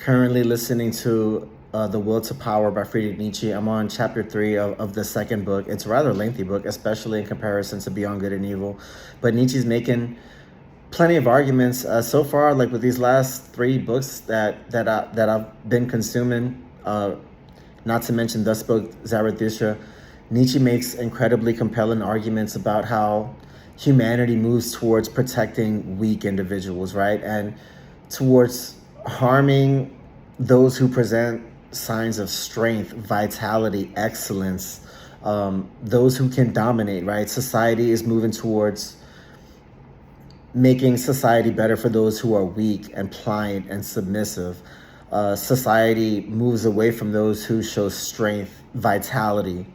Currently listening to The Will to Power by Friedrich Nietzsche. I'm on chapter 3 of the second book. It's a rather lengthy book, especially in comparison to Beyond Good and Evil. But Nietzsche's making plenty of arguments so far. Like with these last 3 books that I've been consuming, not to mention Thus Spoke Zarathustra, Nietzsche makes incredibly compelling arguments about how humanity moves towards protecting weak individuals, right? And towards harming those who present signs of strength, vitality, excellence, those who can dominate, right? Society is moving towards making society better for those who are weak and pliant and submissive. Society moves away from those who show strength, vitality,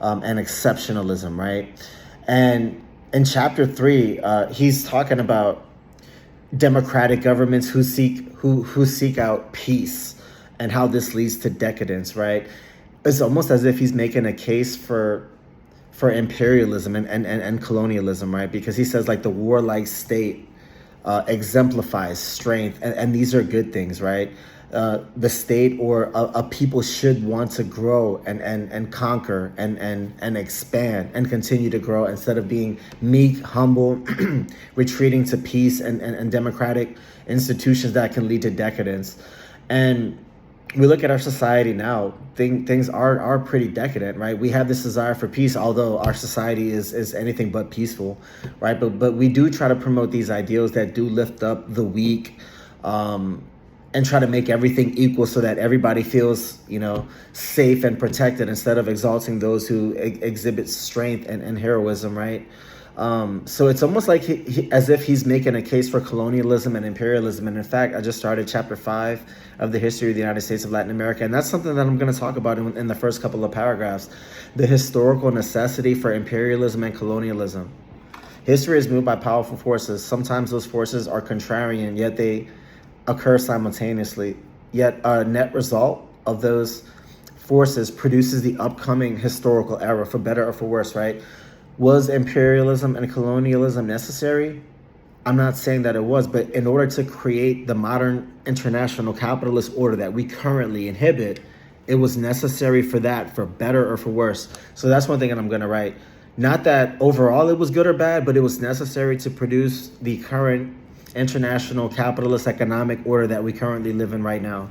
and exceptionalism, right? And in chapter 3, he's talking about democratic governments who seek out peace and how this leads to decadence, right? It's almost as if he's making a case for imperialism and colonialism, right? Because he says like the warlike state exemplifies strength, and these are good things, right? The state or a people should want to grow and conquer and expand and continue to grow instead of being meek, humble, retreating to peace and democratic institutions that can lead to decadence. And we look at our society now, things are pretty decadent, right? We have this desire for peace, although our society is anything but peaceful, right? But we do try to promote these ideals that do lift up the weak, and try to make everything equal so that everybody feels, safe and protected instead of exalting those who exhibit strength and heroism, right? So it's almost like as if he's making a case for colonialism and imperialism. And in fact, I just started chapter 5 of the history of the United States of Latin America. And that's something that I'm going to talk about in the first couple of paragraphs, the historical necessity for imperialism and colonialism. History is moved by powerful forces. Sometimes those forces are contrarian, yet they occur simultaneously. Yet a net result of those forces produces the upcoming historical era, for better or for worse, right? Was imperialism and colonialism necessary? I'm not saying that it was, but in order to create the modern international capitalist order that we currently inhibit, it was necessary for that, for better or for worse. So that's one thing that I'm going to write. Not that overall it was good or bad, but it was necessary to produce the current international capitalist economic order that we currently live in right now.